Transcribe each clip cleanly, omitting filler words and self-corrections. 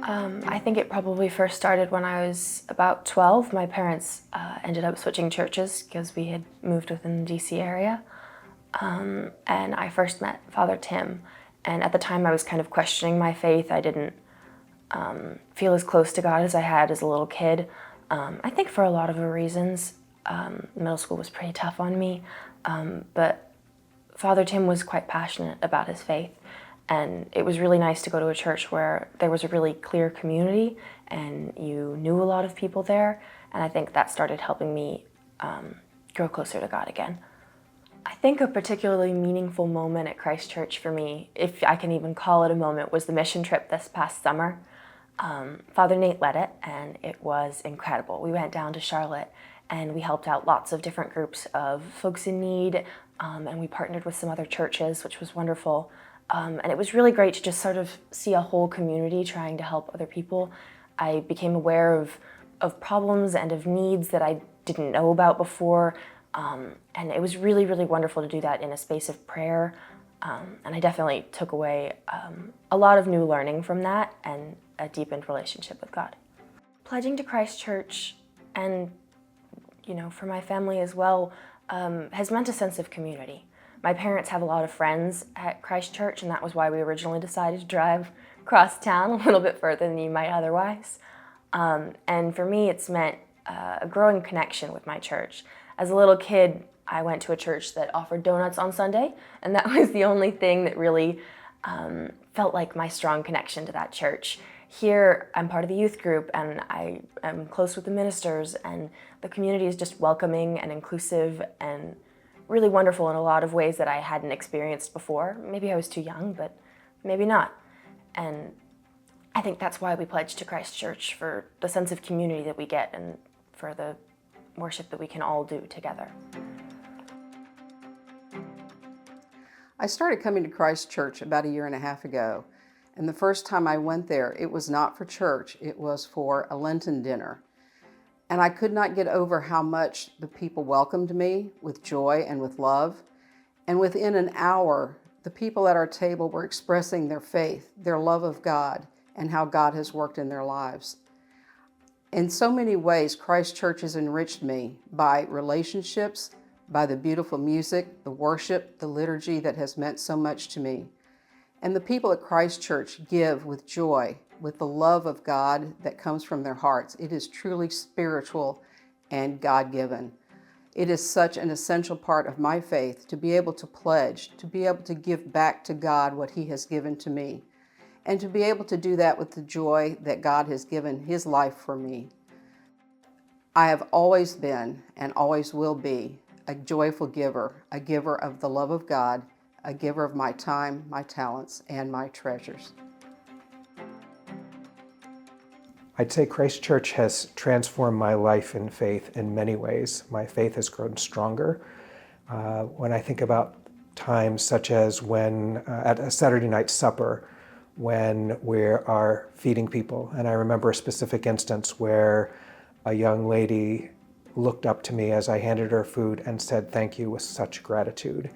I think it probably first started when I was about 12. My parents ended up switching churches because we had moved within the DC area. And I first met Father Tim. And at the time I was kind of questioning my faith. I didn't feel as close to God as I had as a little kid. I think for a lot of the reasons. Middle school was pretty tough on me. But Father Tim was quite passionate about his faith. And it was really nice to go to a church where there was a really clear community and you knew a lot of people there. And I think that started helping me grow closer to God again. I think a particularly meaningful moment at Christ Church for me, if I can even call it a moment, was the mission trip this past summer. Father Nate led it, and it was incredible. We went down to Charlotte, and we helped out lots of different groups of folks in need, and we partnered with some other churches, which was wonderful. And it was really great to just sort of see a whole community trying to help other people. I became aware of problems and of needs that I didn't know about before. And it was really, really wonderful to do that in a space of prayer. And I definitely took away a lot of new learning from that and a deepened relationship with God. Pledging to Christ Church and, for my family as well, has meant a sense of community. My parents have a lot of friends at Christ Church, and that was why we originally decided to drive across town a little bit further than you might otherwise. And for me, it's meant a growing connection with my church. As a little kid, I went to a church that offered donuts on Sunday, and that was the only thing that really felt like my strong connection to that church. Here, I'm part of the youth group, and I am close with the ministers, and the community is just welcoming and inclusive and really wonderful in a lot of ways that I hadn't experienced before. Maybe I was too young, but maybe not. And I think that's why we pledge to Christ Church, for the sense of community that we get and for the worship that we can all do together. I started coming to Christ Church about 1.5 years ago, and the first time I went there, it was not for church, it was for a Lenten dinner. And I could not get over how much the people welcomed me with joy and with love. And within an hour, the people at our table were expressing their faith, their love of God, and how God has worked in their lives. In so many ways, Christ Church has enriched me by relationships, by the beautiful music, the worship, the liturgy that has meant so much to me. And the people at Christ Church give with joy, with the love of God that comes from their hearts. It is truly spiritual and God-given. It is such an essential part of my faith to be able to pledge, to be able to give back to God what He has given to me, and to be able to do that with the joy that God has given His life for me. I have always been and always will be a joyful giver, a giver of the love of God, a giver of my time, my talents, and my treasures. I'd say Christ Church has transformed my life in faith in many ways. My faith has grown stronger. When I think about times such as when at a Saturday night supper, when we are feeding people, and I remember a specific instance where a young lady looked up to me as I handed her food and said thank you with such gratitude.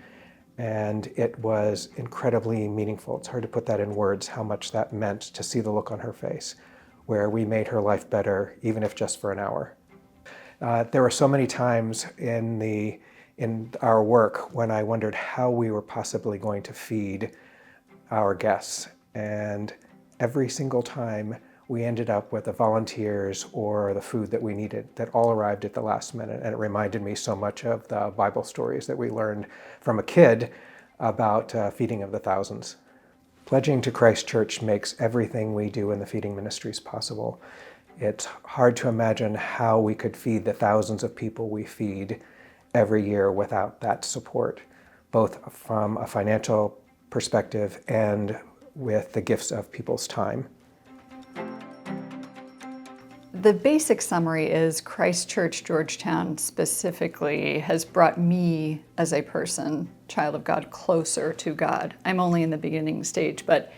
And it was incredibly meaningful. It's hard to put that in words, how much that meant to see the look on her face, where we made her life better, even if just for an hour. There were so many times in our work when I wondered how we were possibly going to feed our guests. And every single time we ended up with the volunteers or the food that we needed that all arrived at the last minute. And it reminded me so much of the Bible stories that we learned from a kid about feeding of the thousands. Pledging to Christ Church makes everything we do in the feeding ministries possible. It's hard to imagine how we could feed the thousands of people we feed every year without that support, both from a financial perspective and with the gifts of people's time. The basic summary is Christ Church Georgetown specifically has brought me as a person, child of God, closer to God. I'm only in the beginning stage, but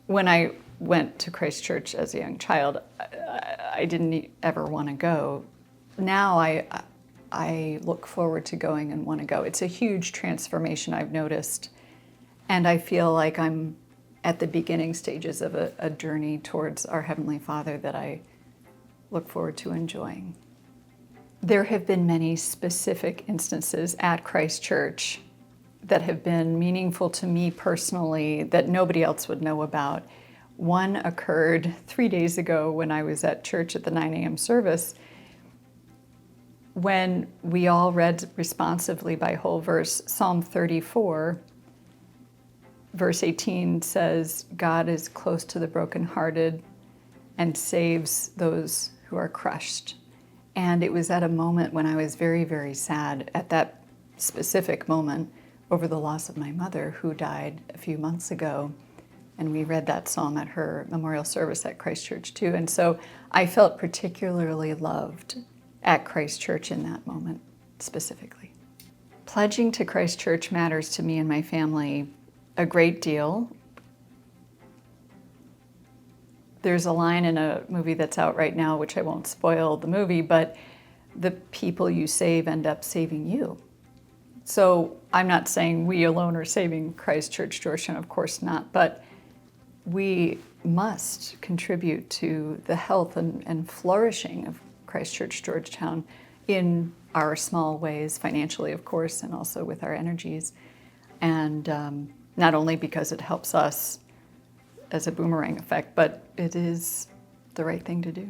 when I went to Christ Church as a young child, I didn't ever want to go. Now I look forward to going and want to go. It's a huge transformation I've noticed, and I feel like I'm at the beginning stages of a journey towards our Heavenly Father that I look forward to enjoying. There have been many specific instances at Christ Church that have been meaningful to me personally that nobody else would know about. One occurred 3 days ago when I was at church at the 9 a.m. service, when we all read responsively by whole verse Psalm 34. Verse 18 says, God is close to the brokenhearted and saves those who are crushed. And it was at a moment when I was very, very sad at that specific moment over the loss of my mother, who died a few months ago. And we read that psalm at her memorial service at Christ Church too. And so I felt particularly loved at Christ Church in that moment specifically. Pledging to Christ Church matters to me and my family a great deal. There's a line in a movie that's out right now, which I won't spoil the movie, but the people you save end up saving you. So I'm not saying we alone are saving Christ Church Georgetown, of course not, but we must contribute to the health and flourishing of Christ Church Georgetown in our small ways, financially, of course, and also with our energies. And not only because it helps us as a boomerang effect, but it is the right thing to do.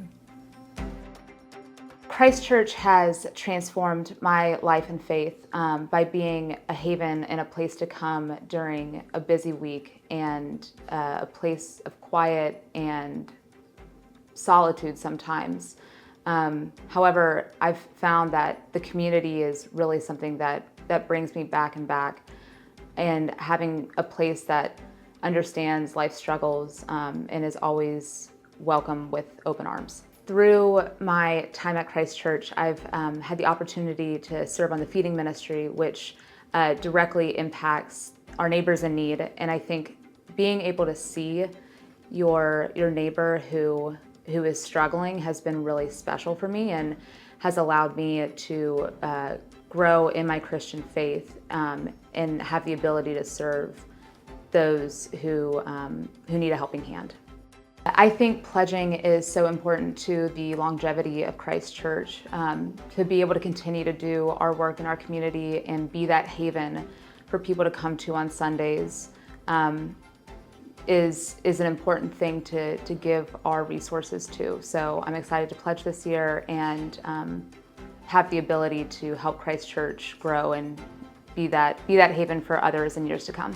Christ Church has transformed my life and faith by being a haven and a place to come during a busy week, and a place of quiet and solitude sometimes. However, I've found that the community is really something that brings me back and back, and having a place that understands life struggles and is always welcome with open arms. Through my time at Christ Church, I've had the opportunity to serve on the feeding ministry, which directly impacts our neighbors in need. And I think being able to see your neighbor who is struggling has been really special for me, and has allowed me to grow in my Christian faith and have the ability to serve those who need a helping hand. I think pledging is so important to the longevity of Christ Church, to be able to continue to do our work in our community and be that haven for people to come to on Sundays, is an important thing to give our resources to. So I'm excited to pledge this year and have the ability to help Christ Church grow and be that haven for others in years to come.